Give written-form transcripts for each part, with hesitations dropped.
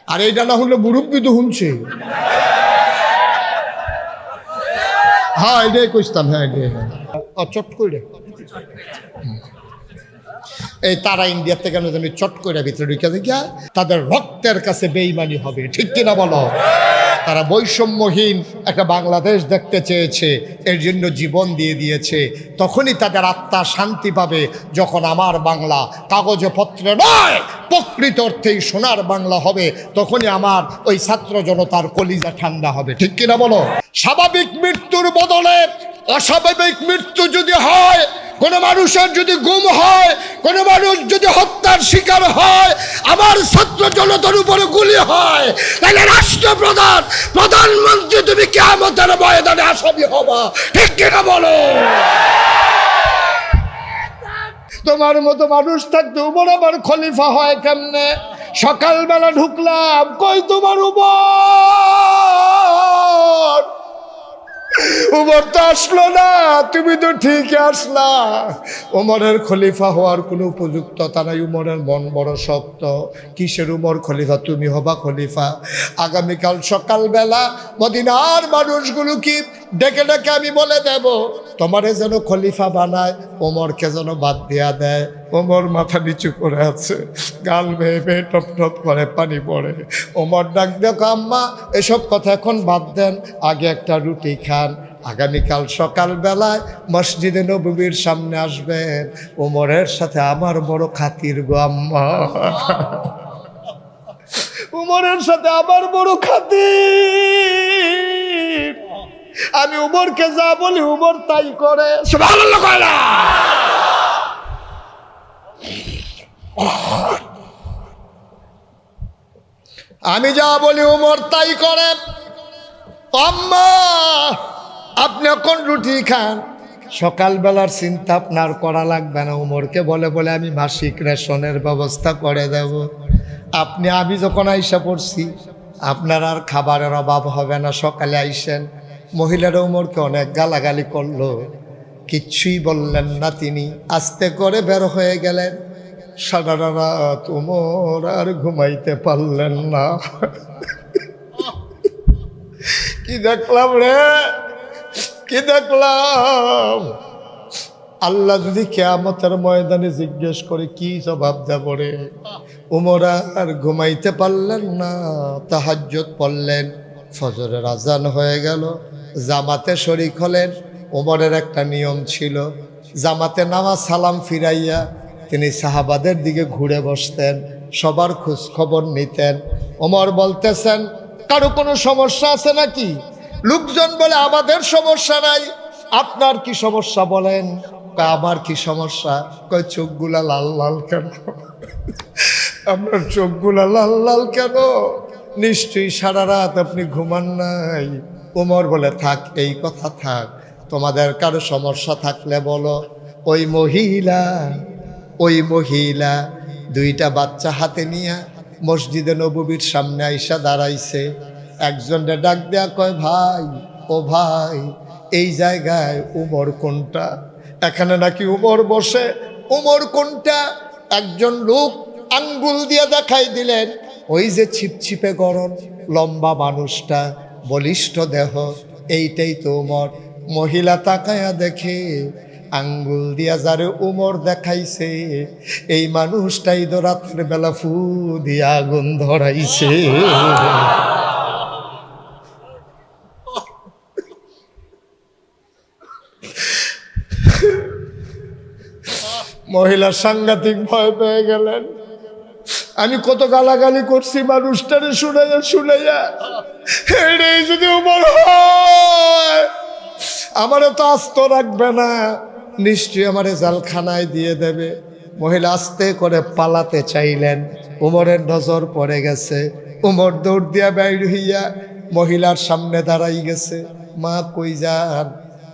আর এইটা না হলে মুরব্বী তো শুনছে। হ্যাঁ এটাই কইতাম। হ্যাঁ এটাই, হ্যাঁ চট করে এই তারা ইন্ডিয়ার থেকে কেন জানি চট করে ভিতরে ঢুকে দেখিয়া তাদের রক্তের কাছে বেঈমানি হবে, ঠিক কিনা বলো? তারা বৈষম্যহীন একটা বাংলাদেশ দেখতে চেয়েছে, এর জন্য জীবন দিয়ে দিয়েছে। তখনই তাদের আত্মা শান্তি পাবে যখন আমার বাংলা কাগজে পত্রে নয় প্রকৃত অর্থেই সোনার বাংলা হবে। তখনই আমার ওই ছাত্র জনতার কলিজা ঠান্ডা হবে, ঠিক কিনা বলো? স্বাভাবিক মৃত্যুর বদলে অস্বাভাবিক মৃত্যু যদি হয়, কোনো মানুষের যদি গুম হয়, কোনো মানুষ যদি হত্যার শিকার হয়, আমার ছাত্র জনতার উপরে গুলি হয়, তাহলে রাষ্ট্রপ্রধান প্রধানমন্ত্রী তুমি কিয়ামতের ময়দানে আসামি হবা, ঠিক কিনা বলো? তোমার মতো মানুষ থাকতে উমর আবার খলিফা হয় কেমনে? সকালবেলা ঢুকলাম, কই তোমার উমর? উমর তো আসলো না, তুমি তো ঠিকই আসলা। উমরের খলিফা হওয়ার কোনো উপযুক্ততা নাই। উমরের মন বড় শক্ত। কিসের উমর খলিফা? তুমি হবা খলিফা। আগামীকাল সকালবেলা মদিনার মানুষগুলো কি ডেকে ডেকে আমি বলে দেব, তোমারে যেন খলিফা বানায়, ওমরকে যেন বাদ দিয়া দেয়। ওমর মাথা নিচু করে আছে, গাল বেয়ে বেয়ে টপ টপ করে পানি পড়ে। ওমর ডাক দেখো, আম্মা এসব কথা এখন বাদ দেন, আগে একটা রুটি খান। আগামীকাল সকালবেলায় মসজিদে নববীর সামনে আসবেন, ওমরের সাথে আমার বড় খাতির গো আম্মা। উমরের সাথে আমার বড় খাতির। আমি উমরকে যা বলি উমর তাই করে। সুবহানাল্লাহ কয় না? আমি যা বলি উমর তাই করে। আম্মা আপনি এখন রুটি খান, সকালবেলার চিন্তা আপনার করা লাগবে না। উমরকে বলে বলে আমি মাসিক রেশনের ব্যবস্থা করে দেব। আমি যখন আইসা পড়ছি, আপনার আর খাবারের অভাব হবে না। সকালে আইসেন। মহিলারা উমরকে অনেক গালাগালি করলো, কিচ্ছুই বললেন না তিনি। আস্তে করে বের হয়ে গেলেন। সারা রাত উমর আর ঘুমাইতে পারলেন না। কি দেখলাম রে, কি দেখলাম? আল্লাহ যদি কিয়ামতের ময়দানে জিজ্ঞেস করে কি জবাব দেব রে? উমর আর ঘুমাইতে পারলেন না, তাহাজ্জুদ পড়লেন, ফজরের আজান হয়ে গেল, জামাতে শরীক হলেন। উমরের একটা নিয়ম ছিল, জামাতে নামাজ সালাম ফিরাইয়া তিনি সাহাবাদের দিকে ঘুরে বসতেন, সবার খোঁজ খবর নিতেন। ওমর বলতেছেন, কারো কোনো সমস্যা আছে নাকি? লোকজন বলে আমাদের সমস্যা নাই, আপনার কি সমস্যা বলেন? আমার কি সমস্যা? কয় চোখগুলা লাল লাল কেন? আপনার চোখগুলা লাল লাল কেন? নিশ্চয়ই সারা রাত আপনি ঘুমান নাই। ওমর বলে, থাক এই কথা থাক, তোমাদের কারো সমস্যা থাকলে বলো। ওই মহিলা দুইটা বাচ্চা হাতে নিয়ে মসজিদে নববীর সামনে আইসা দাঁড়াইছে। একজনটা ডাক দেয়া কয়, ভাই ও ভাই, এই জায়গায় উমর কোনটা? এখানে নাকি উমর বসে, উমর কোনটা? একজন লোক আঙ্গুল দিয়ে দেখাই দিলেন, ওই যে ছিপছিপে গরম লম্বা মানুষটা, বলিষ্ঠ দেহ, এইটাই তো উমর। মহিলা তাকায়া দেখে আঙ্গুল দিয়া যারে উমর দেখাইছে, এই মানুষটাই তো রাতের বেলা ফু দিয়া আগুন ধরাইছে। মহিলা সাংঘাতিক ভয় পেয়ে গেলেন। আমি কত গালাগালি করছি মানুষটারে শুনাইয়া, এই যদি উমর হয় আমারে তো আস্ত রাখবে না, নিশ্চয়ই আমারে জালখানায় দিয়ে দেবে। মহিলা আস্তে করে পালাতে চাইলেন, উমরের নজর পড়ে গেছে। উমর দৌড় দিয়া বাইর হইয়া মহিলার সামনে দাঁড়াই গেছে। মা কই যান?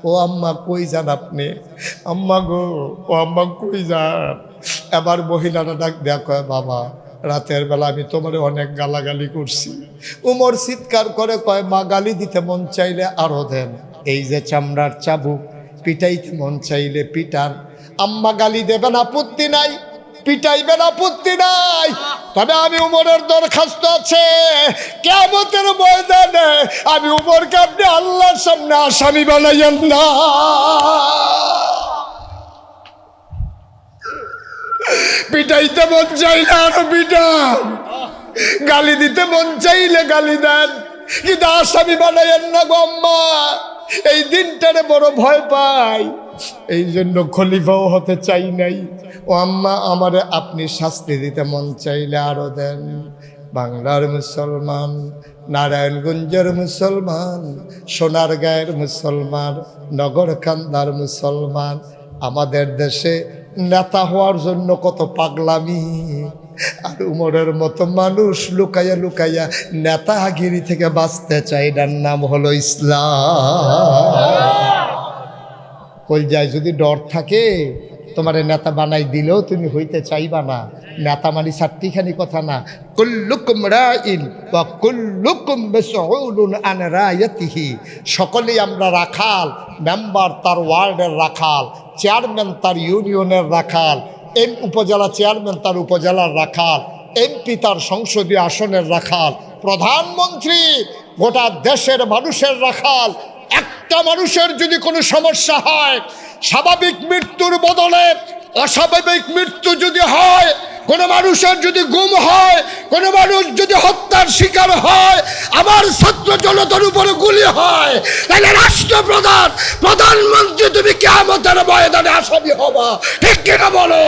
ও আম্মা কই যান আপনি? আম্মা গো, ও আম্মা কই যান? এবার মহিলাটা ডাক দেয়া কয়, বাবা রাতের বেলা আমি তোমার অনেক গালাগালি করছি। উমর চিৎকার করে কয়, মা গালি দিতে মন চাইলে আরো দেন, এই যে চামড়ার চাবুক, পিটাইতে মন চাইলে পিটান। আম্মা গালি দেবেন, আপত্তি নাই। পিটাইবেন, আপত্তি নাই, তবে আমি উমরের দরখাস্ত আছে, কিয়ামতের ময়দানে আমি উমরকে আপনি আল্লাহর সামনে আসামি বানাইয়েন না। পিটাইতে মন চাইলে আরো পিটান, গালি দিতে মন চাইলে গালি দেন, কিন্তু আসামি বানাইয়েন না গো আম্মা। এই দিনটারে বড় ভয় পাই, এই জন্য খলিফাও হতে চাই নাই। ও আম্মা, আমারে আপনি শাস্তি দিতে মন চাইলে আরো দেন। বাংলার মুসলমান, নারায়ণগঞ্জের মুসলমান, সোনারগাঁয়ের মুসলমান, নগরকান্দার মুসলমান, আমাদের দেশে নেতা হওয়ার জন্য কত পাগলামি। আর উমরের মতো মানুষ লুকাইয়া লুকাইয়া নেতাগিরি থেকে বাঁচতে চাই, এটার নাম হলো ইসলাম। কই যায় যদি ডর থাকে, তোমারে নেতা বানাই দিলেও তুমি হইতে চাইবা না। নেতা মানে চারটিখানি কথা না, কুল্লুকুম রাইন ওয়া কুল্লুকুম মাসউলুন আন রায়াতিহি। সকলেই আমরা রাখাল, মেম্বার তার ওয়ার্ডের রাখাল, চেয়ারম্যান তার ইউনিয়নের রাখাল, উপজেলা চেয়ারম্যান তার উপজেলার রাখাল, এমপি তার সংসদীয় আসনের রাখাল, প্রধানমন্ত্রী গোটা দেশের মানুষের রাখাল। একটা মানুষের যদি কোনো সমস্যা হয়, স্বাভাবিক মৃত্যুর বদলে অস্বাভাবিক মৃত্যু যদি হয়, কোনো মানুষের যদি গুম হয়, কোনো মানুষ যদি হত্যার শিকার হয়, আমার ছাত্র জনতার উপরে গুলি হয়, তাহলে রাষ্ট্রপ্রধান, প্রধানমন্ত্রী তুমি কিয়ামতের ময়দানে আসামি হবা, ঠিক কিনা বলো?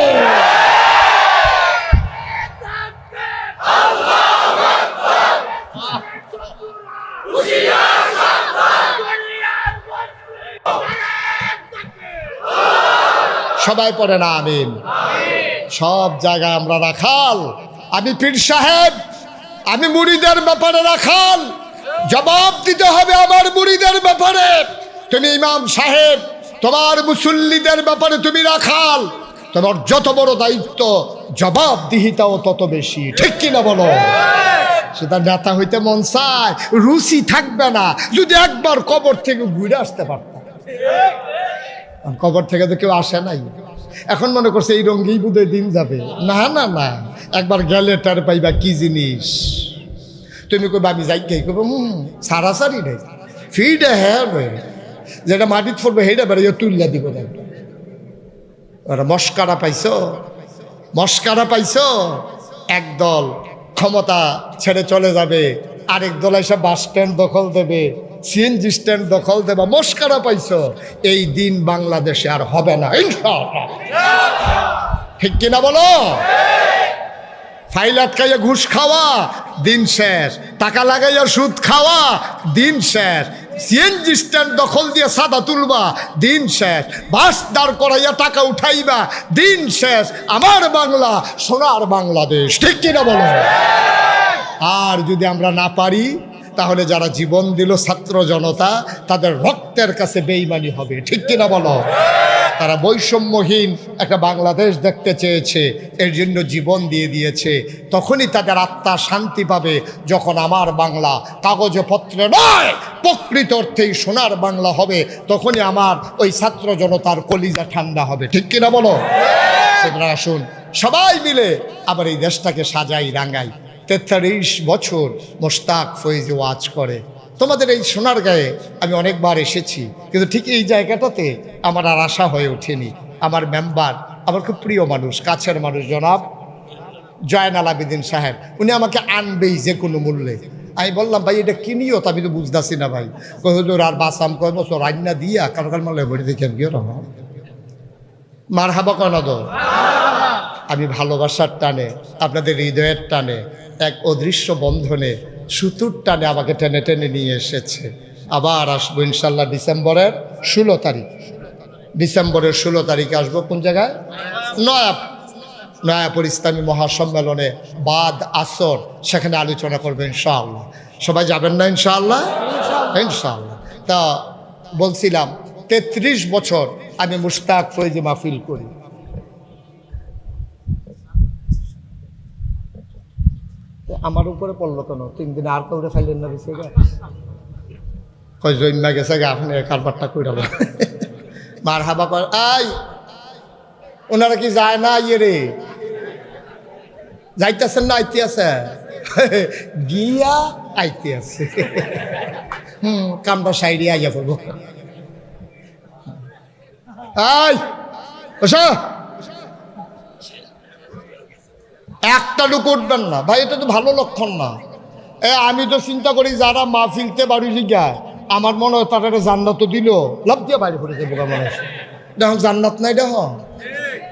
সবাই পড়ে না আমিন। সব জায়গায় আমরা রাখাল। আমি পীর সাহেব, আমি মুরিদের ব্যাপারে রাখাল, জবাব দিতে হবে আমার মুরিদের ব্যাপারে। তুমি ইমাম সাহেব, তোমার মুসল্লিদের ব্যাপারে তুমি রাখাল, তোমার যত বড় দায়িত্ব জবাবদিহিতাও তত বেশি, ঠিক কিনা বলো? সেটা নেতা হইতে মন চায়, রুচি থাকবে না যদি একবার কবর থেকে ঘুরে আসতে পারতাম। কবর থেকে তো কেউ আসে নাই, এখন মনে করছে এই রঙ্গেই বোধহয় দিন যাবে। না না না, একবার গেলে তার পাইবা কি জিনিস। তুমি কইবা আমি যাই কে, কইবা সারাসারি নেই, ফিডে হ্যাঁ, যেটা মাটিত পড়বে সেইটা বেড়ে তুলিয়া দিব। ওরা মস্কারা পাইছো, মস্কারা পাইছো। একদল ক্ষমতা ছেড়ে চলে যাবে, আরেক দল এসে বাস স্ট্যান্ড দখল দেবে, সিএনজি স্ট্যান্ড দখল দেবা, মস্কারা পাইছো। এই দিন বাংলাদেশে আর হবে না ইনশাআল্লাহ, ঠিক কিনা বলো? ফাইল আটকাইয়া ঘুষ খাওয়া দিন শেষ, টাকা লাগাইয়া সুদ খাওয়া দিন শেষ, সিএনজি স্ট্যান্ড দখল দিয়ে সাদা তুলবা দিন শেষ, বাস দাঁড় করাইয়া টাকা উঠাইবা দিন শেষ। আমার বাংলা সোনার বাংলাদেশ, ঠিক কিনা বলো? আর যদি আমরা না পারি, তাহলে যারা জীবন দিল ছাত্র জনতা, তাদের রক্তের কাছে বেঈমানি হবে, ঠিক কিনা বলো? তারা বৈষম্যহীন একটা বাংলাদেশ দেখতে চেয়েছে, এর জন্য জীবন দিয়ে দিয়েছে। তখনই তাদের আত্মা শান্তি পাবে যখন আমার বাংলা কাগজে পত্রে নয়, প্রকৃত অর্থেই সোনার বাংলা হবে। তখনই আমার ওই ছাত্র জনতার কলিজা ঠান্ডা হবে, ঠিক কিনা বলো? সেটা আসুন সবাই মিলে আবার এই দেশটাকে সাজাই রাঙাই। 43 বছর মোশতাক ফয়েজি ওয়াজ করে। তোমাদের এই সোনারগাঁয়ে আমি অনেকবার এসেছি, কিন্তু ঠিক এই জায়গাটাতে আমার আর আশা হয়ে ওঠেনি। আমার মেম্বার, আমার খুব প্রিয় মানুষ, কাছের মানুষ, জনাব জয়নাল আবেদিন সাহেব, উনি আমাকে আনবেই যে কোনো মূল্যে। আমি বললাম ভাই এটা কিনিও, তা আমি তো বুঝতেছি না ভাই। কই হুজুর আর বাসাম কয় বছর রান্না দিয়া কারকাল মালে ভরে দেখেন কি মার হাবা কনা দো। আমি ভালোবাসার টানে, আপনাদের হৃদয়ের টানে, এক অদৃশ্য বন্ধনে সুতুর টানে আমাকে টেনে টেনে নিয়ে এসেছে। আবার আসবো ইনশাল্লাহ ডিসেম্বরের 16 তারিখ। ডিসেম্বরের 16 তারিখে আসবো কোন জায়গায়? নয়াপুর ইসলামী মহাসম্মেলনে বাদ আসর, সেখানে আলোচনা করবো ইনশাআল্লাহ। সবাই যাবেন না ইনশাআল্লাহ? ইনশাআল্লাহ। তা বলছিলাম 33 বছর আমি মুশতাক ফয়েজি মাহফিল করি। আমার উপরে পড়লো কেন? 3 দিন আর কাউরে ফাইলেন না বেশি কয় জন্মা গেছে গা, আপনি কারবারটা কইরা মার হাবা কর। আই ওনারা কি যায় না? ইয়ে রে যাইতেছেন না আইতে আছে? গিয়া আইতে আছে। কামটা সাইডে আইয়া পড়বো। একটা লুক উঠবেন না ভাই, এটা তো ভালো লক্ষণ না। আমি তো চিন্তা করি যারা মাহফিলতে বাড়ি গিয়া আমার মনে হয় তারা একটা জান্নাত দিল, লাভ দিয়ে বাইরে পড়েছে বোকা মানুষ। দেখুন জান্নাত নাই, দেখ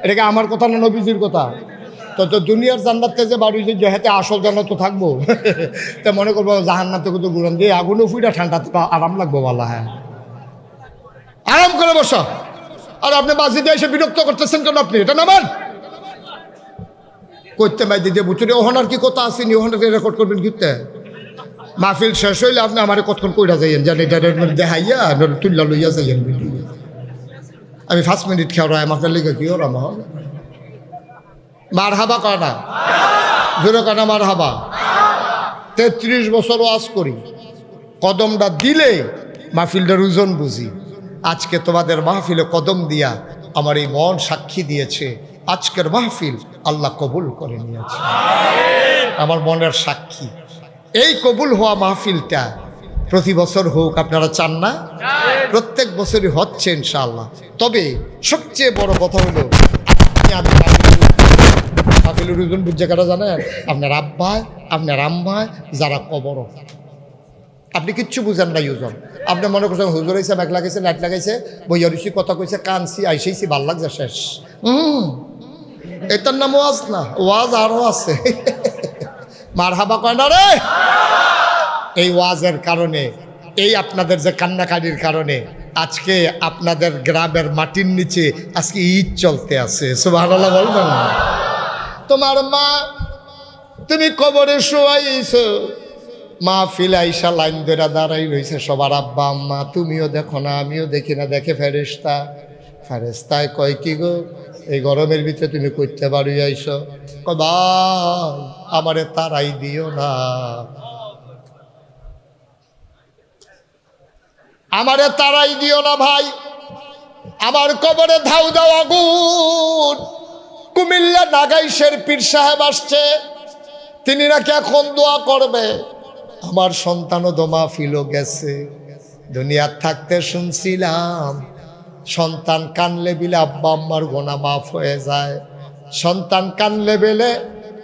এটাকে আমার কথা না নবীজির কথা। তো দুনিয়ার জান্নাতকে যে বাড়ি যে হাতে আসল জান্নাত তো থাকবো। তা মনে করবো জাহান্নাতে কত গুড়ান দিয়ে আগুনও ফুইটা ঠান্ডা আরাম লাগবো বলা। হ্যাঁ আরাম করে বসা। আর আপনি বাজি দিয়ে এসে বিরক্ত করতেছেন কেন? আপনি এটা নামান করতে মাই দিদি বুঝুন। ওখানে কি কথা আসেনি, ওখানে রেকর্ড করবেন কিতে? মাহফিল শেষ হইলে আপনি আমার কতক্ষণ কইরা যাইয়েন, জানি এটা দেখাইয়া তুল্লা লইয়া যাইয়েন। আমি 5 মিনিট খেয়াল রায় আপনার লিখে কি ওর আমার মার হাবা কানা জোরে কানা মার হাবা। 33 বছর ওয়াজ করি, কদমটা দিলে মাহফিলটার ওজন বুঝি। আজকে তোমাদের মাহফিলে কদম দিয়া আমার এই মন সাক্ষী দিয়েছে আজকের মাহফিল আল্লাহ কবুল করে নিয়েছে। আমার মনের সাক্ষী। এই কবুল হওয়া মাহফিলটা প্রতি বছর হোক, আপনারা চান না? প্রত্যেক বছরই হচ্ছে ইনশাআল্লাহ। তবে সবচেয়ে বড় কথা হলো আমি মাহফিলের ওজন বুঝে কারা জানেন? আপনার আব্বায়, আপনার আম্মায়, যারা কবর। আপনি কিচ্ছু বুঝেন না ওজন। আপনি মনে করছেন হুজুর হয়েছে, মেঘ লাগাইছে, লাইট লাগাইছে, বইয়া রুচি কথা কইছে, কানছি আইসেছি, ভাল লাগছে, শেষ। এটার নাম ওয়াজ না, ওয়াজ আরো আছে। মার হাবা কয় না রে। এই ওয়াজের কারণে, এই আপনাদের যে কান্নাকাটির কারণে আজকে আপনাদের গ্রামের মাটির নিচে আজকে ঈদ চলতে আছে। সুবহানাল্লাহ বলবেন না? তোমার মা তুমি কবরে শোয়াইছো, মাহফিল আইসা লাইন ধরে দাঁড়াই রয়েছে সবার আব্বা আম্মা, তুমিও দেখো না, আমিও দেখি না, দেখে ফেরেশতা। ফেরেশতায় কয় কি গো, এই গরমের ভিতরে তুমি করতে পারি আইসো? কয় ভাই আমারে তারাই দিও না, আমারে তারাই দিও না ভাই, আমার কবরে ধাউ দাও আগুন। কুমিল্লা নাগাইশের পীর সাহেব আসছে, তিনি নাকি এখন দোয়া করবে। আমার সন্তানও তো মাহফিলও গেছে। দুনিয়ার থাকতে শুনছিলাম সন্তান কানলে বিলে আব্বা আম্মার গোনা মাফ হয়ে যায়, সন্তান কানলে বেলে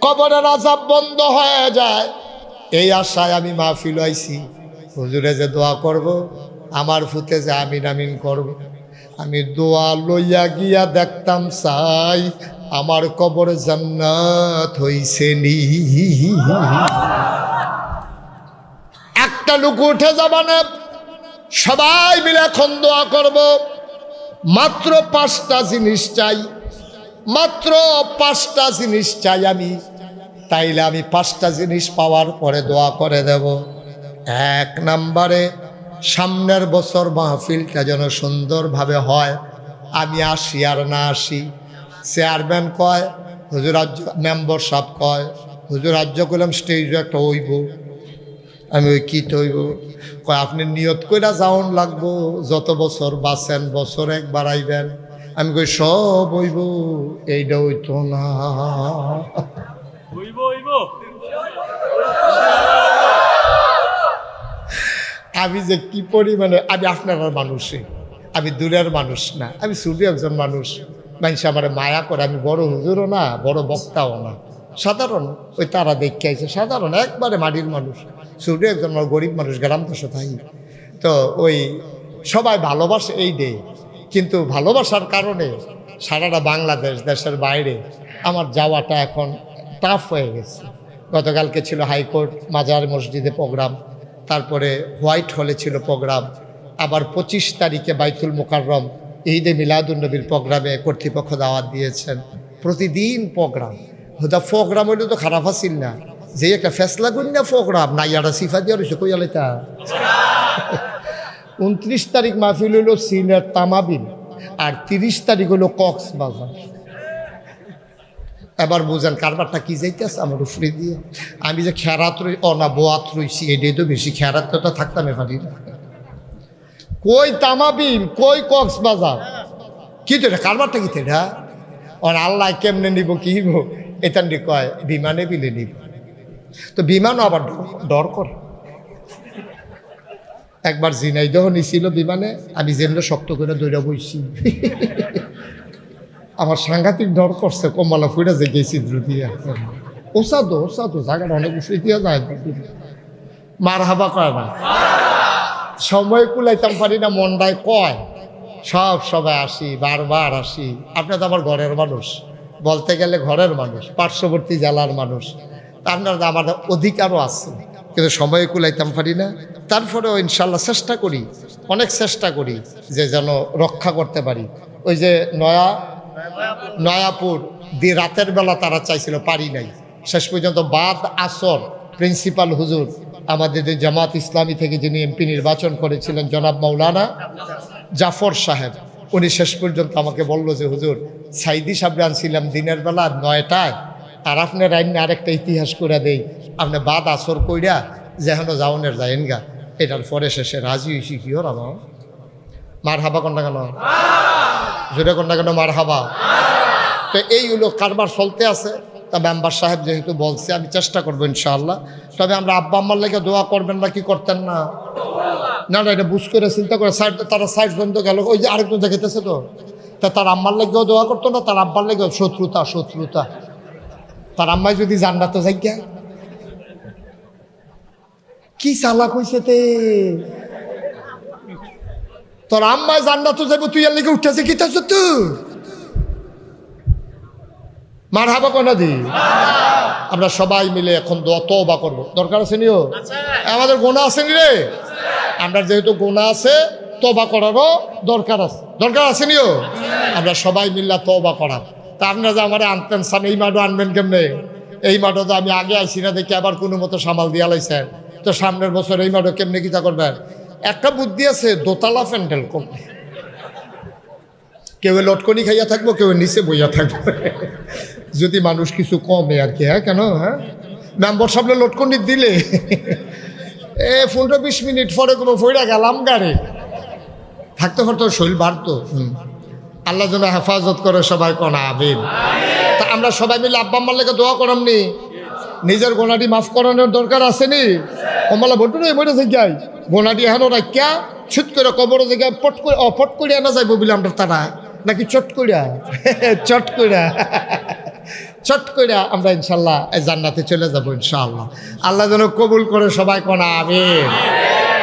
কবরের আযাব বন্ধ হয়ে যায়। এই আশায় আমি মাহফিল আইছি, হুজুরে যে দোয়া করব, আমার ফুতে যে আমিন আমিন করব। আমি দোয়া লইয়া গিয়া দেখতাম চাই আমার কবর জান্নাত হইছে নি। একটা লোক উঠে যাবা না, সবাই মিলে এখন দোয়া করব। মাত্র 5টা জিনিস চাই, মাত্র 5টা জিনিস চাই আমি। তাইলে আমি 5টা জিনিস পাওয়ার পরে দোয়া করে দেব। 1 নম্বরে সামনের বছর মাহফিলটা যেন সুন্দরভাবে হয়। আমি আসি আর না আসি, চেয়ারম্যান কয়, হুজুর রাজ্য মেম্বার সাহেব কয়, হুজুর রাজ্য করলাম স্টেজও একটা হইব। আমি ওই কী হইব? কয় আপনি নিয়ত কইরা যাওন লাগবো, যত বছর বাঁচেন বছর একবার আইবেন। আমি কই সব হইব, এইটা হইতো না। আমি যে কি পরিমাণে, আমি আপনার মানুষে, আমি দূরের মানুষ না, আমি শুধু একজন মানুষ। মানুষ আমার মায়া করে, আমি বড় হুজুরও না, বড় বক্তাও না, সাধারণ ওই তারা দেখে আইছে, সাধারণ একবারে মাটির মানুষ, শুধু একজন গরিব মানুষ, গ্রাম দেশে থাকি। তো ওই সবাই ভালোবাসে এই ডে, কিন্তু ভালোবাসার কারণে সারাটা বাংলাদেশ, দেশের বাইরে আমার যাওয়াটা এখন টাফ হয়ে গেছে। গতকালকে ছিল হাইকোর্ট মাজার মসজিদে প্রোগ্রাম, তারপরে হোয়াইট হলে ছিল প্রোগ্রাম, আবার 25 তারিখে বাইতুল মোকাররম ঈদে মিলাদুন্নবীর প্রোগ্রামে কর্তৃপক্ষ দাওয়াত দিয়েছেন। প্রতিদিন প্রোগ্রাম, হুদা প্রোগ্রাম হইলে তো খারাপ আসিল না, যে একটা ফেসলা করি না প্রোগ্রাম না, ইয়ারা সিফা দিয়ে রয়েছে কইয়ালেতা। 29 তারিখ মাহফিল হইল সিলেট তামাবিল, আর 30 তারিখ হলো কক্সবাজার। এবার বুঝেন কারবারটা কি যাইতেছে আমার উপরে দিয়ে। আমি যে খেরাত রই না বোয়াত রইছি, এটাই তো বেশি, খেরাত তো থাকতাম এখানে। কই তামাবিল, কই কক্সবাজার, কি তো এটা কারবারটা কি এটা? আর আল্লাহ কেমনে নিব কি এতান্ডি কয় বিমানে বিলে নিব। তো বিমানও আবার ডর করে। একবার জিনাইদহ নিছিল বিমানে, আমি যেমন শক্ত করে দৌড়া বইছি। আমার সাংঘাতিক ডর করছে, কমলা ফুড়া যে গেছি দ্রুতিয়া ওসাদো জায়গাটা অনেক উঠে দিয়া যায়। মার হাবা কয় না, সময় কুলাইতাম পারি না, মন্ডায় কয় সবাই আসি, বারবার আসি। আপনি তো আমার ঘরের মানুষ, বলতে গেলে ঘরের মানুষ, পার্শ্ববর্তী জেলার মানুষ, আপনার আমার অধিকারও আছে, কিন্তু সময় কুলাইতাম পারি না। তারপরেও ইনশাল্লাহ চেষ্টা করি, অনেক চেষ্টা করি যে যেন রক্ষা করতে পারি। ওই যে নয়াপুর রাতের বেলা তারা চাইছিল, পারি নাই। শেষ পর্যন্ত বাদ আসর প্রিন্সিপাল হুজুর আমাদের যে জামাত ইসলামী থেকে যিনি এমপি নির্বাচন করেছিলেন জনাব মাওলানা জাফর সাহেব, উনি শেষ পর্যন্ত আমাকে বলল যে হুজুর সাইদি সাহেব আনছিলাম দিনের বেলা 9টায়, আর আপনার আইনে আরেকটা ইতিহাস করে দেই, আপনি বাদ আসর কইরা যেহেন যাওনের যায়েন গা। এটার পরে শেষে রাজি হয়েছি। কি হর আমার মার হাবা কন্যা কেন, জোরে কন্যা কেন মার হাবা। তো এইগুলো কারবার চলতে আছে। তা মেম্বার সাহেব যেহেতু বলছে, আমি চেষ্টা করবো ইনশাআল্লাহ। তবে আমরা আব্বা আম্মার লেগে দোয়া করবেন না, কি করতেন না? না এটা বুঝ করে চিন্তা করে তারা 60 জন তো গেল, ওই যে আরেকজন দেখেতেছে তো, তা তার আম্মার লেগেও দোয়া করতো না, তার আব্বার লেগেও। শত্রুতা তার আম্মাই যদি জান্নাতে যাই গিয়া, কি চালাক হইছে তে, তোর আম্মায় জান্নাতে যাবো, তুই এর লেগে উঠতেছে কি তাছ তুই মার হাবা কনা দি। আমরা সবাই মিলে এখন তওবা করবো, দরকার আছে নিও, আমাদের গোনা আছে নি রে, আমরা যেহেতু গোনা আছে তওবা করারও দরকার আছে নিও। আমরা সবাই মিল্লা তওবা করার। তা আপনারা যে আমার আনতেন সান, এই মাঠও আনবেন কেমনে? এই মাঠও তো আমি আগে আইসি না দেখে আবার কোনো মতো সামাল দিয়া লাইছেন, তো সামনের বছর এই মাঠও কেমনে কিতা করবেন? একটা বুদ্ধি আছে, দোতলা প্যান্ডেল করবে, কেউ লটকনি খাইয়া থাকবো, কেউ নিচে বইয়া থাকবো, যদি মানুষ কিছু কমে আর কি। হ্যাঁ কেন, হ্যাঁ মেম্বার সামনে লটকনি দিলে 15-20 মিনিট পরে কোনো ফইরা গেলাম গাড়ি থাকতে পারতো, শরীর বাড়তো। আল্লাহ যেন হেফাজত করে, সবাই কোন আমিন। তা আমরা সবাই মিলে আব্বা আম্মার লেগে দোয়া করামনি, নিজের গোনাটি মাফ করানোর দরকার আসেনি। কমলা বলতো না বইটা জায়গায় গোনাটি এখনো রাখিয়া ছুট করে কবর জায়গায় পট করে আনা যাইব বলে আমরা তারা, নাকি চট কইরা আমরা ইনশাল্লাহ জান্নাতে চলে যাবো ইনশাআল্লাহ। আল্লাহ যেন কবুল করে, সবাই কোনা আমিন।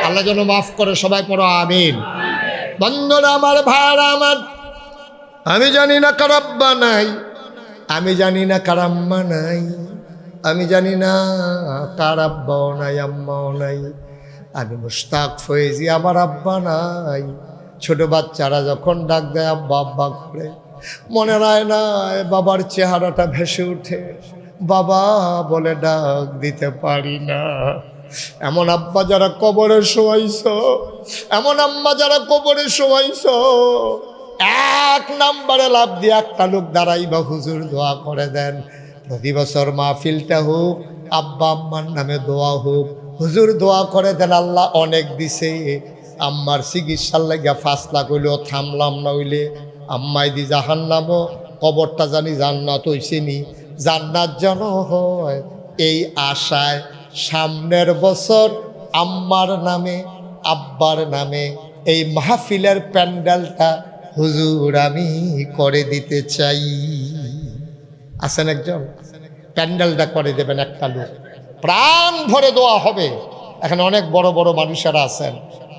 আল্লাহ যেন মাফ করে, সবাই পড়ো আমিন। বন্ধুরা আমার, ভাইরা আমার, আমি জানি না কার আব্বা নাই, আমি জানি না কার আম্মা নাই, আমি জানি না কার আব্বাও নাই আম্মাও নাই। আমি মুশতাক ফয়েজি, আমার আব্বা নাই। ছোট বাচ্চারা যখন ডাক দেয় আব্বা আব্বা করে, মনে হয় না বাবার চেহারাটা ভেসে উঠে, বাবা বলে ডাক দিতে পারি না। এমন আব্বা যারা কবরে শোয়াইছ, এমন আম্মা যারা কবরে শোয়াইছ, 1 নম্বরে লাভ দিয়ে একটা লোক দাঁড়াইবা, হুজুর দোয়া করে দেন। প্রতি বছর মাহফিলটা হোক, আব্বা আম্মার নামে দোয়া হোক, হুজুর দোয়া করে দেন। আল্লাহ অনেক দিছে, আম্মার চিকিৎসার লাগিয়া 5 লাখ হইলেও থামলাম না, হইলে আম্মাই দি জাহান্নামও, কবরটা জানি জান্নাত হইছেনি, জান্নাত যেন হয়। এই আশায় সামনের বছর আম্মার নামে আব্বার নামে এই মাহফিলের প্যান্ডেলটা হুজুর আমি করে দিতে চাই। আছেন একজন, প্যান্ডেলটা করে দেবেন একটা লোক, প্রাণ ভরে দোয়া হবে। এখানে অনেক বড় বড় মানুষেরা আছেন,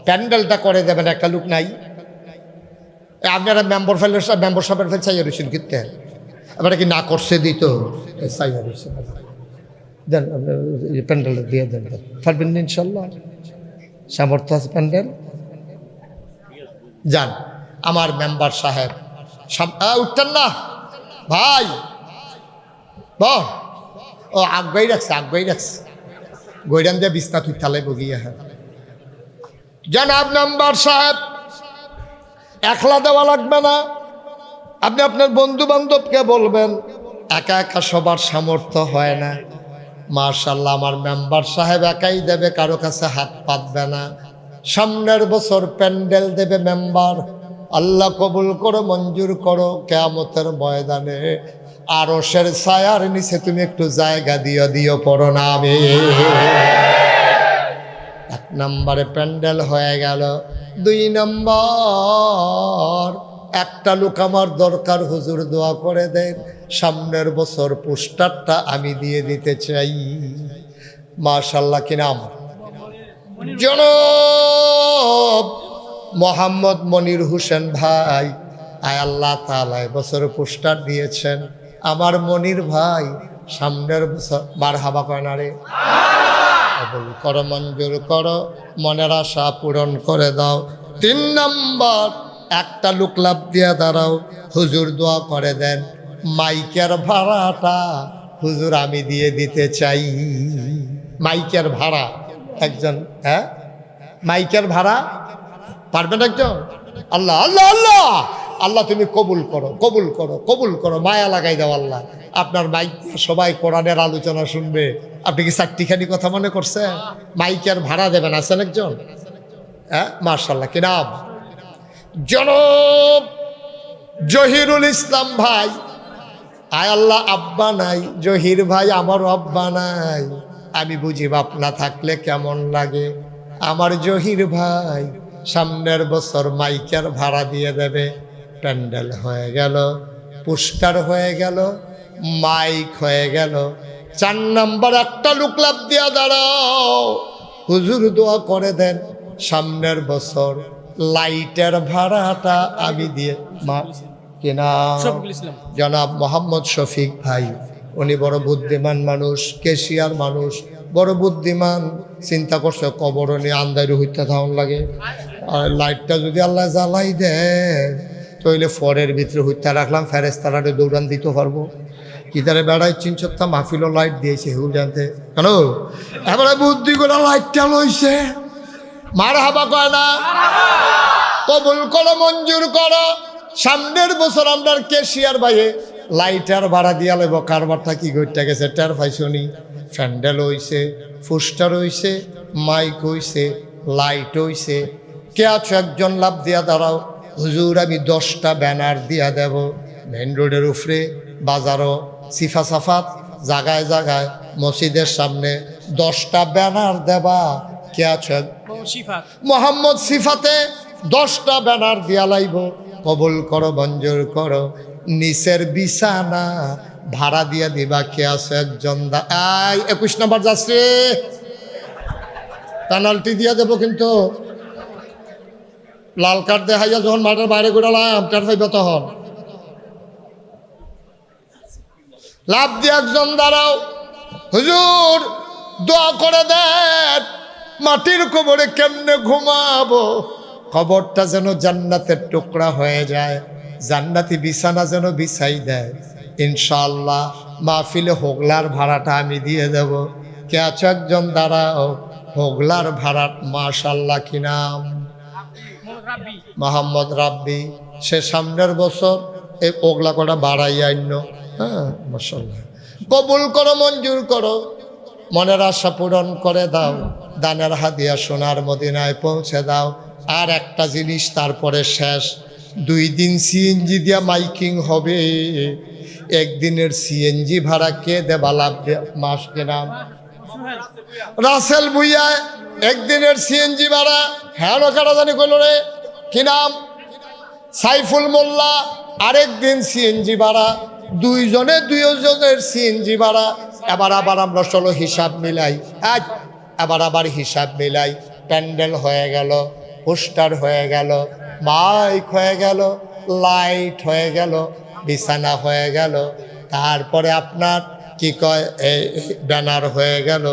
প্যান্ডেলটা করে দেবেন একটা লোক নাই। আপনারা মেম্বার সাহেবের ফেল চাইয়া রয়েছেন কিনতে, এবারে কি না করছে দিত চাইয়া রয়েছেন, দেন প্যান্ডেলটা দিয়ে দেন, পারবেন না ইনশাল্লাহ, সামর্থ্য আছে প্যান্ডেল। যান আমার মেম্বার সাহেব, উঠতেন না ভাই, ও আগুয়াই রাখছে গৈরান দিয়ে বিছনা তুই থালাই বগিয়া। হ্যাঁ জানাব মেম্বার সাহেব, একলা দেওয়া লাগবে না, আপনি আপনার বন্ধু বান্ধবকে বলবেন, একা একা সবার সামর্থ্য হয় না। মাশাআল্লাহ আমার মেম্বার সাহেব একাই দেবে, কারো কাছে হাত পাতবে না। সামনের বছর প্যান্ডেল দেবে মেম্বার, আল্লাহ কবুল করো, মঞ্জুর করো। কিয়ামতের ময়দানে আরশের ছায়ার নিচে তুমি একটু জায়গা দিও পড়ো না আমি। 1 নম্বরে প্যান্ডেল হয়ে গেল। 2 নম্বর, একটা লোক আমার দরকার, হুজুর দোয়া করে দেন, সামনের বছর পোস্টারটা আমি দিয়ে দিতে চাই। মাশাআল্লাহ, কি নাম? জনাব মোহাম্মদ মনির হোসেন ভাই। আয় আল্লাহ তাআলা বছর পোস্টার দিয়েছেন আমার মনির ভাই, সামনের বছর মারহাবা কয় না রে? কবুল করো, মঞ্জুর করো, মনের আশা পূরণ করে দাও। 3 নম্বর, একটা লোক লাভ দিয়া দাঁড়াও, হুজুর দোয়া করে দেন, মাইকের ভাড়াটা হুজুর আমি দিয়ে দিতে চাই। মাইকের ভাড়া একজন, হ্যাঁ মাইকের ভাড়া পারবেন একজন? আল্লাহ আল্লাহ আল্লাহ আল্লাহ, তুমি কবুল করো, কবুল করো, কবুল করো, মায়া লাগাই দাও আল্লাহ। আপনার মাইক সবাই কোরআনের আলোচনা শুনবে, আপনি কি চারটিখানি কথা মনে করছেন? মাইকের ভাড়া দেবেন, আছেন একজন? হ্যাঁ মাশাআল্লাহ, কি নাম? জনাব জহিরুল ইসলাম ভাই। আয় আল্লাহ, আব্বা নাই, জহির ভাই আমারও আব্বা নাই, আমি বুঝি বাপ না থাকলে কেমন লাগে। আমার জহির ভাই সামনের বছর মাইকের ভাড়া দিয়ে দেবে। প্যান্ডেল হয়ে গেল, পোস্টার হয়ে গেল, মাইক হয়ে গেল। 4 নম্বর, একটা লোক লাভ দিয়া দাঁড়াও, হুজুর দোয়া করে দেন, সামনের বছর লাইটের ভাড়াটা আমি দিয়ে কিনা। জনাব মোহাম্মদ শফিক ভাই, উনি বড় বুদ্ধিমান মানুষ, কেশিয়ার মানুষ, বড় বুদ্ধিমান। চিন্তা করছে কবর নিয়ে আন্দারি হইতে থাকুন লাগে, আর লাইটটা যদি আল্লাহ জ্বালাই দেয় তাহলে ফরের ভিতরে হইতে রাখলাম, ফেরেস্তারা দৌড়ান দিতে পারবো। কিতারে বেড়াই 3-4টা মাহফিলও লাইট দিয়েছে, হুল জানতে কেন? এবারে বুদ্ধি করে লাইটটা লইছে, মারহাবা কয় না? কবুল করো, মঞ্জুর করো। সামনের বছর আপনার কেশিয়ার ভাইয়ে লাইটার ভাড়া দিয়া লেব। কারবারটা কি ঘটতে গেছে টের পাইছনি? প্যান্ডেল হইছে, পোস্টার হইছে, মাইক হইছে, লাইট হইছে। কে আছো একজন লাভ দিয়া দাঁড়াও, হুজুর আমি 10টা ব্যানার দিয়া দেব, মেন রোডের উপরে, বাজারও, সিফা সাফাত, জায়গায় জায়গায়, মসজিদের সামনে 10টা ব্যানার দেবা। কে আছো? মোহাম্মদ সিফাতে 10টা ব্যানার দিয়া লাইব। কবুল করো, মঞ্জুর করো। নিচের বিছানা ভাড়া দিয়া দিবা। কে আছে একজন? 21 নম্বর যাচ্ছে, পেনাল্টি দিয়া দেবো কিন্তু। লাল কার্ড দেখাইয়া যখন মাঠের বাইরে ঘুরালাম, টার পাইব তখন। লাভ দিয়ে একজন দাঁড়াও, হুজুর দোয়া করে দেন, মাটির কবরে কেমনে ঘুমাবো, কবরটা যেন জান্নাতের টুকরা হয়ে যায়, জান্নাতি বিছানা যেন বিছাই দেয়। ইনশাআল্লাহ মাহফিলে হোগলার ভাড়াটা আমি দিয়ে দেব। কে আছো একজন দাঁড়াও, হোগলার ভাড়া। মাশাআল্লাহ, কি নাম? মোহাম্মদ রাব্বি। সে সামনের বছর এই ওগলা কটা বাড়াই আইন। হ্যাঁ মাশাআল্লাহ, কবুল করো, মঞ্জুর করো, মনের আশা পূরণ করে দাও, দানের হাদিয়া সোনার মদিনায় পৌঁছে দাও। আর একটা জিনিস তারপরে শেষ, 2 দিন সিএনজি দিয়া মাইকিং হবে। একদিনের সিএনজি ভাড়া কে দেবা? লাভ মাস কে নাম? রাসেল ভুইয়া। একদিনের সিএনজি ভাড়া, হ্যাঁ কারা জানি কইল রে, কি নাম? সাইফুল মোল্লা। আরেকদিন সিএনজি ভাড়া, 2 জনের সিএনজি ভাড়া। এবার আমরা চলো হিসাব মিলাই, আবার হিসাব মিলাই। প্যান্ডেল হয়ে গেল, পোস্টার হয়ে গেল, মাইক হয়ে গেল, লাইট হয়ে গেল, বিছানা হয়ে গেল, তারপরে আপনার কি কয় ব্যানার হয়ে গেল,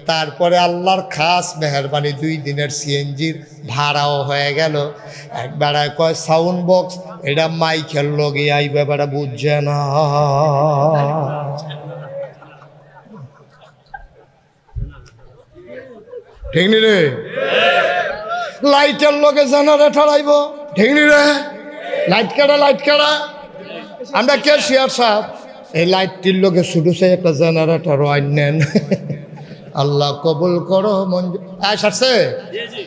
তারপরে আল্লাহর খাস মেহরবানি 2 দিনের সিএনজির ভাড়াও হয়ে গেল। একবার কয় সাউন্ড বক্স, এটা মাইকের লগে আইবে, এবার বুঝছে না। ঠিক নি রে? লাইটের লগে জেনারেটর আইব, ঠিক নি রে? লাইট কাটা আমরা কে শেয়ার সাহেব, এই লাইটটির লগে শুধু সে একটা জেনারেটর আইনেন। আল্লাহ কবুল করো, আসছে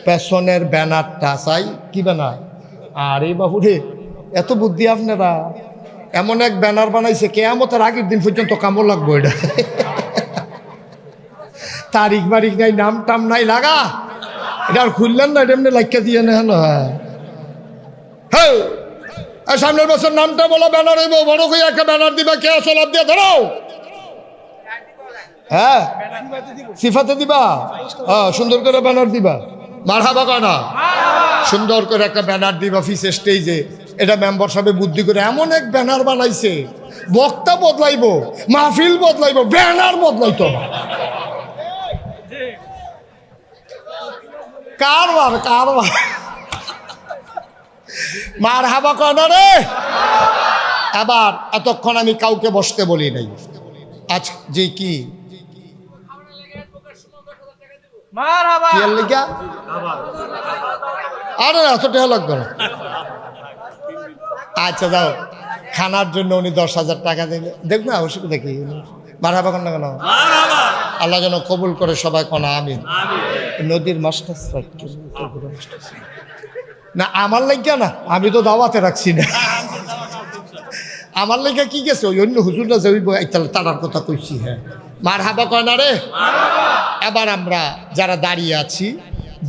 পেছনের ব্যানারটা চাই। কি ব্যানার? আরে বাবু রে, এত বুদ্ধি আপনারা, এমন এক ব্যানার বানাইছে কিয়ামতের আগের দিন পর্যন্ত কামড় লাগবো এটা। তারিখ বারিখ নাই, নাম টাম নাই, লাগা এটা আর খুললেন না, এটা এমনি লাইকা দিয়ে নেন। হ্যাঁ, সামনের বছর নামটা বলো, ব্যানার হইব, বড় করে একটা ব্যানার দিবা, কে আসল আপ দিয়ে ধরো। হ্যাঁ, সিফাতে দিবা, হ্যাঁ, সুন্দর করে ব্যানার দিবা, মারহাবা কানা, সুন্দর করে একটা ব্যানার দিবা অফিসে স্টেজে। এটা মেম্বার সাহেব বুদ্ধি করে এমন এক ব্যানার বানাইছে, বক্তা বদলাইবো, মাহফিল বদলাইবো, ব্যানার বদলাইতো না। কারবার কারবার, মারহাবা কানা রে। এবার এতক্ষণ আমি কাউকে বসতে বলি নাই, আজ যে কি আরে এত টাকা লাগবে না। আচ্ছা যাও, খানার জন্য উনি 10,000 টাকা দিলে দেখবে, অবশ্যই দেখি মারহাবা কন না কেন, আল্লাহ যেন কবুল করে সবাই কনা আমিন। নদীর মাছটা না আমার লাগিয়া না, আমি তো দাওয়াতে রাখছি না, আমার লেগে কি গেছে ওই অন্য হুজুররা যে তার কথা কইছি। হ্যাঁ, মারহাবা কয় না রে। এবার আমরা যারা দাঁড়িয়ে আছি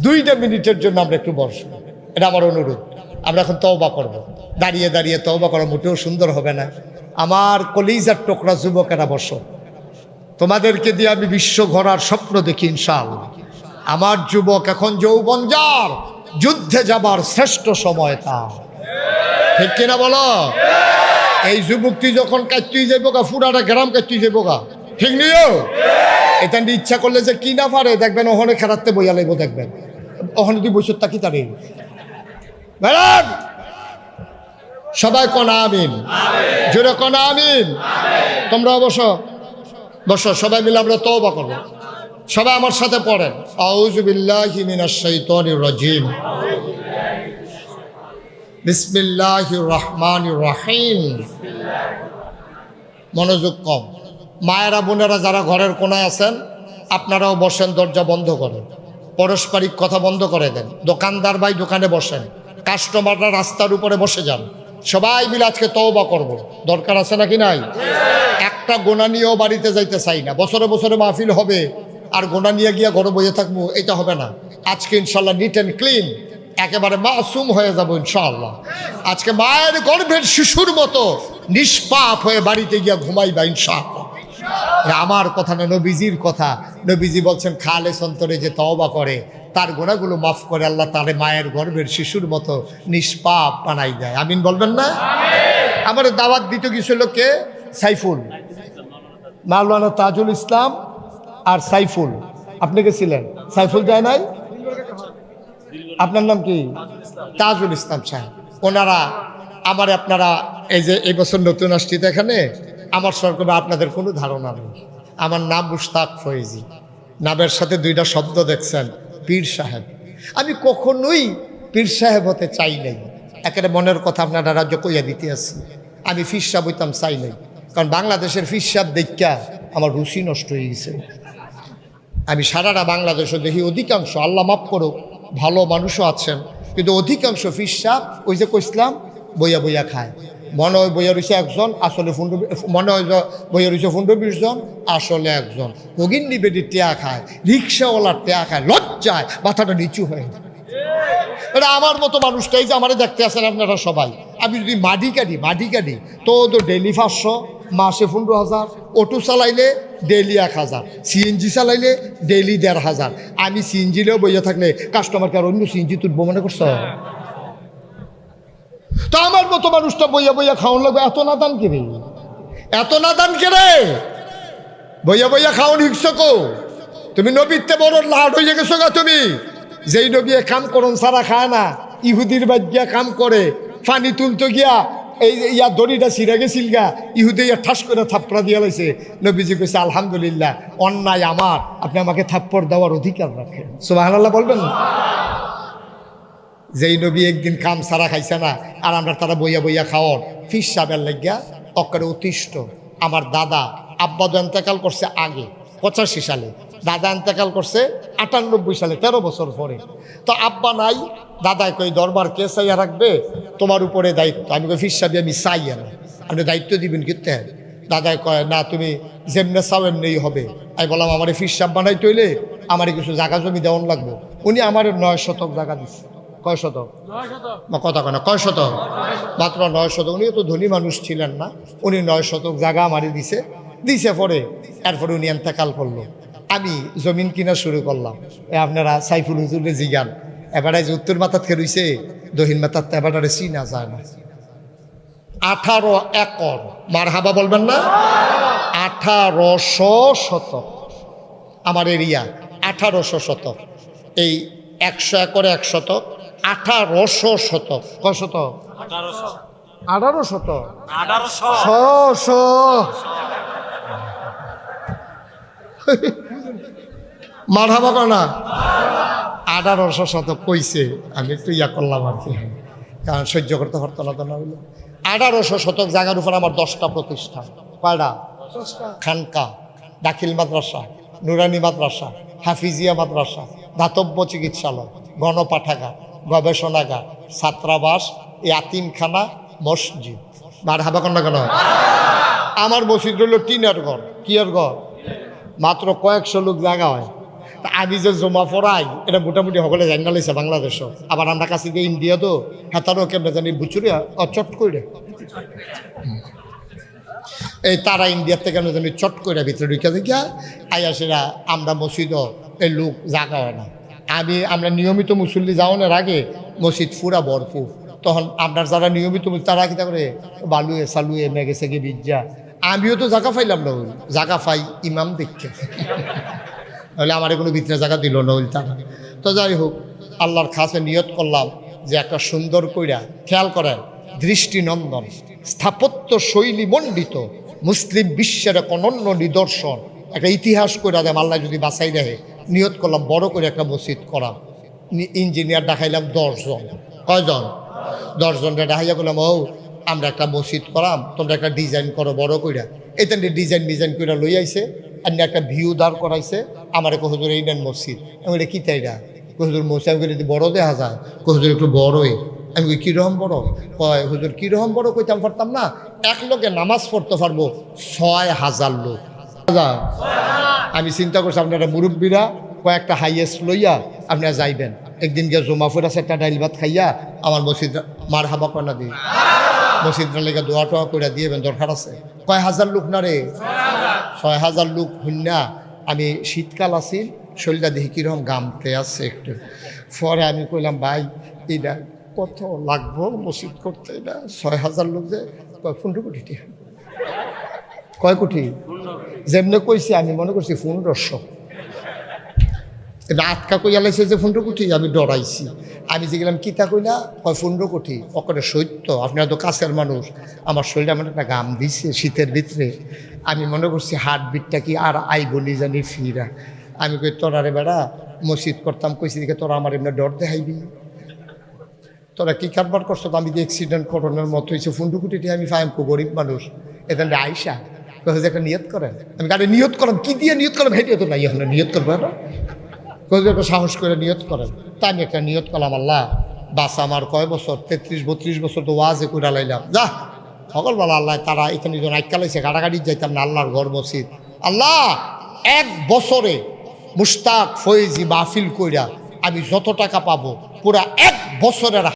2 মিনিটের জন্য আমরা একটু বসবো, এটা আমার অনুরোধ। আমরা এখন তওবা করব, দাঁড়িয়ে দাঁড়িয়ে তওবা করা মোটেও সুন্দর হবে না। আমার কলিজার টুকরা যুবকেরা বসো, তোমাদেরকে দিয়ে আমি বিশ্ব ঘোরার স্বপ্ন দেখি ইনশাআল্লাহ। আমার যুবক এখন যৌবন যার, যুদ্ধে যাবার শ্রেষ্ঠ সময় তার, ঠিক কিনা বলো? এই যুবকটি যখন কাটতেই যাইব গা, পুরাটা গ্রাম কাটতেই যাইব গা, ঠিক নিও। এটা ইচ্ছা করলে যে কি না পারে দেখবেন, ওখানে খেলাতে বইয়া লাগবো, দেখবেন ওখানে তুই বসে থাকি তারে। সবাই কনা আমিন, জোরে কনা আমিন। তোমরা বসো বসো, সবাই মিলে আমরা তওবা করব। সবাই আমার সাথে পড়েন, আউযু বিল্লাহি মিনাশ শাইতানির রাজিম, বিসমিল্লাহির রহমানির রহিম। মনোযোগ কম, মায়েরা বোনেরা যারা ঘরের কোনায় আছেন আপনারাও বসেন, দরজা বন্ধ করেন, পারস্পরিক কথা বন্ধ করে দেন। দোকানদার ভাই দোকানে বসেন, কাস্টমাররা রাস্তার উপরে বসে যান। সবাই মিলে আজকে তওবা করব, দরকার আছে নাকি নাই? একটা গোনা নিয়েও বাড়িতে যাইতে চাই না। বছরে বছরে মাহফিল হবে আর গোনা নিয়ে গিয়ে ঘরে বসে থাকবো, এটা হবে না। আজকে ইনশাল্লাহ নিট অ্যান্ড ক্লিন, একেবারে মাসুম হয়ে যাবো ইনশাআল্লাহ। আজকে মায়ের গর্ভের শিশুর মতো নিষ্পাপ হয়ে বাড়িতে গিয়া ঘুমাইবা ইনশাআল্লাহ। আমার কথা না, নবীজির কথা। নবীজি বলছেন খালেস অন্তরে যে তওবা করে তার গুনাহগুলো মাফ করে আল্লাহ তারে মায়ের গর্ভের শিশুর মতো নিষ্পাপ বানাই দেয়। আমিন বলবেন না? আমার দাওয়াত দিতে গেছিল কে? সাইফুল, মাওলানা তাজুল ইসলাম আর সাইফুল। আপনি গেছিলেন? সাইফুল যায় নাই? আপনার নাম কি? তাজুল ইসলাম সাহেব। ওনারা আমার, আপনারা এই যে এই বছর নতুন আসছি তো এখানে, আমার সরকার আপনাদের কোনো ধারণা নেই। আমার নাম মুশতাক ফয়েজি, নামের সাথে 2টা শব্দ দেখছেন, পীর সাহেব। আমি কখনোই পীর সাহেব হতে চাই নাই, একেবারে মনের কথা আপনারা রাজ্য কইয়া দিতে আসি। আমি ফির সাহেব হইতাম চাই নাই, কারণ বাংলাদেশের ফির সাহেব দেখা আমার রুচি নষ্ট হয়ে গেছে। আমি সারাটা বাংলাদেশও দেখি অধিকাংশ, আল্লাহ মাফ করুক, ভালো মানুষও আছেন, কিন্তু অধিকাংশ ফির সাহেব ওই যে কইসলাম বইয়া বইয়া খায়। মনে হয় বইয়া রয়েছে একজন, আসলে মনে হয় বইয়া রয়েছে 15-20 জন, আসলে একজন। ভগিন্নি বেডি টেয়া খায়, রিক্সাওয়ালার টেয়া খায়, লজ্জায় মাথাটা নিচু হয়ে যায়। এটা আমার মতো মানুষটাই যে আমারে দেখতে আসেন আপনারা সবাই। আমি যদি মাটি কাটি তো ডেলি 500, মাসে 15,000, অটো চালাইলে ডেলি 1,000, সিএনজি চালাইলে ডেলি 1,500। আমি সিএনজিলেও বইয়া থাকলে কাস্টমারকে আর অন্য সিএনজি তুলবো মনে করছ? তো আমার মতো মানুষটা বইয়া বইয়া খাওয়ান লাগবে, এত নাদান কেড়ে, এত নাদান কেড়ে বইয়া বইয়া খাওয়ান হিংস কো। তুমি নবীতে বড় লাড হয়ে গেছো গা। তুমি যেই নবী কাম করন সারা খায় না, ইহুদির বাদ গিয়া কাম করে, পানি তুলতে গিয়া এই ইয়া দড়িটা ছিঁড়ে গেছিল গা, ইহুদি ইয়া ঠাস করে থাপ্পড়া দিয়া লাইছে। নবীজি কইছে আলহামদুলিল্লাহ, অন্যায় আমার, আপনি আমাকে থাপ্পড় দেওয়ার অধিকার রাখেন। সুবহানাল্লাহ বলবেন না? যেই নবী একদিন কাম সারা খাইছে না, আর আমরা তারা বইয়া বইয়া খাওয়ার ফিস সাবের লাগিয়া অক্কারে অতিষ্ঠ। আমার দাদা আব্বা তো এন্তেকাল করছে আগে 85 সালে, দাদা এন্তেকাল করছে 98 সালে, 13 বছর পরে। তো আব্বা নাই, দাদায় কই দরবার কে চাইয়া রাখবে, তোমার উপরে দায়িত্ব। আমি কই ফিস সাহেব আমি চাইয়া না, আপনি দায়িত্ব দিবেন কিতে? দাদাই কয় না তুমি যেমনে চাও এমনিই হবে। আমি বললাম আমার ফিস সাপ বানাইতে হইলে আমার কিছু জায়গা জমি দেওয়ান লাগবো। উনি আমার 9 শতক জায়গা দিচ্ছে। কয় শতক? কথা কয় না, কয় শতক? মাত্র 9 শতক। উনি তো ধনী মানুষ ছিলেন না, উনি 9 শতক জায়গা আমারই দিছে পরে। এরপরে উনি এন্তেকাল করলো। আমি জমিন কিনা শুরু করলাম। আপনারা সাইফুল হুজুরে জিগান, এবারে যে উত্তর মাথাত খেরুইছে দক্ষিণ মাথার এবারে চিনা যায় না। 18 একর, মার হাবা বলবেন না? 1800 শতক আমার এরিয়া, 1800 শতক। এই 100 একরে 1 শতক, 1800 শতক। কয় শতক? 18 শতক। 1800 মার হাবা কর না। 1800 শতক কইছে, আমি একটু ইয়া করলাম আর কি, কারণ সহ্য করতে পারতো না। তো না হইলো 1800 শতক জায়গার উপর আমার 10টা প্রতিষ্ঠান। কয়টা? খানকা, দাখিল মাদ্রাসা, নুরানি মাদ্রাসা, হাফিজিয়া মাদ্রাসা, দাতব্য চিকিৎসালয়, গণপাঠাগার, গবেষণাগার, ছাত্রাবাস, ইয়াতিমখানা, মসজিদ। মার হাবা কন্যা কেন? আমার মসজিদ হইল টিনের ঘর। কি আর ঘর? মাত্র কয়েকশো লোক জায়গা হয়। তা আমি যে জমা পড়াই এটা মোটামুটি সকলে জানা লাইছে বাংলাদেশও। আবার আমরা কাছে দিয়ে ইন্ডিয়া তো হেতারও কেমন জানি বুচুরে চট করে এই তারা ইন্ডিয়ার থেকে কেন জানি চট করে ভিতরে ঢুকে দেখিয়া আইয়া সেরা আমরা মসজিদও এই লোক জাগা হয় না। আমরা নিয়মিত মুসল্লি যাওয়ানোর আগে মসজিদ পুরা ভরপুর। তখন আপনার যারা নিয়মিত তারা কিতা করে বালুয়ে সালুয়ে মেঘে সেগে বিজ্জা। আমিও তো জায়গা পাইলাম না, ওই জায়গা পাই ইমাম দেখছে তাহলে আমার কোনো ভিতরে জায়গা দিল না ওই তারা। তো যাই হোক, আল্লাহর খাসে নিয়ত করলাম যে একটা সুন্দর কইরা, খেয়াল করেন, দৃষ্টিনন্দন স্থাপত্য শৈলী মণ্ডিত মুসলিম বিশ্বের এক অনন্য নিদর্শন একটা ইতিহাস কইরা দেয় আল্লাহ যদি বাঁচাই দেয়। নিয়ত করলাম বড় করে একটা মসজিদ করা। ইঞ্জিনিয়ার দেখাইলাম 10 জন। কয়জন? 10 জনটা দেখাইয়া বললাম ও আমরা একটা মসজিদ করাম, তোমরা একটা ডিজাইন করো বড় কইরা। এটা ডিজাইন কইরা লই আইছে, আর একটা ভিউ দাঁড় করাইছে। আমার হুজুর এই নেন মসজিদ। আমি এটা কি তাইরা হুজুর মসজিদ? আমি যদি বড় দেখা যায়, হুজুর একটু বড়ই। আমি কীরকম বড়? কয় হুজুর কীরকম বড় কইতাম পারতাম না, এক লোকে নামাজ পড়তে পারবো 6000 লোক। আমি চিন্তা করছি আপনারা মুরব্বীরা কয়েকটা হাইয়েস্ট লইয়া আপনারা যাইবেন, একদিন গিয়ে জমা ফুরা একটা ডাইল ভাত খাইয়া আমার মসজিদ মার হাবা কনা দিই, মসজিদটা লেগে দোয়া টোয়া করে দিয়েবেন, দরকার আছে। কয় হাজার লোক না রে? 6000 লোক হইনা। আমি শীতকাল আছি, শরীরটা দেখি কীরকম গামতে আছে একটু। পরে আমি কইলাম ভাই এটা কত লাগবো মসজিদ করতে? এটা 6000 লোক যে 15 কোটি টাকা। কয় কোটি? যেমনি কইছি আমি মনে করছি 1500। এটা আটকা কইয়া লাইছে যে 15 কোটি। আমি ডরাইছি। আমি যে গেলাম কিতা কইলা? কয় 15 কোটি। ওখানে সত্য, আপনারা তো কাছের মানুষ। আমার শরীরে আমার একটা গাম দিছে শীতের ভিতরে। আমি মনে করছি হার্টবিটটা কি আর আই বলি জানি ফিরা। আমি কই তোরা রে বেড়া মসজিদ করতাম, কইছি দিকে তোরা আমার এমনি ডর দেখাইবি, তোরা কি কারবার করছো? আমি যে অ্যাক্সিডেন্ট করোনার মতো হয়েছে 15 কোটি টাকা আমি ফাইম, গরিব মানুষ। এখানে আইসা কয়ে যে একটা নিয়ত করেন। আমি গাড়ি নিয়ত করলাম, কি দিয়ে নিয়ত করলাম হেঁটে তো নাই, এখন নিয়ত করবো না, একটা সাহস করে নিয়ত করেন। তা আমি একটা নিয়ত করলাম, আল্লাহ বাস আমার কয় বছর, 33-32 বছর তো ওয়াজে করে লাইলাম, যা সকলবেলা আল্লাহ তারা এখানে জন আইকা লাইছে, গাড়াগাড়ি যাইতাম না আল্লাহর ঘর মসজিদ। আল্লাহ 1 বছরে মুশতাক ফয়েজি মাহফিল কইরা আমি যত টাকা পাবো পুরা 1 বছরের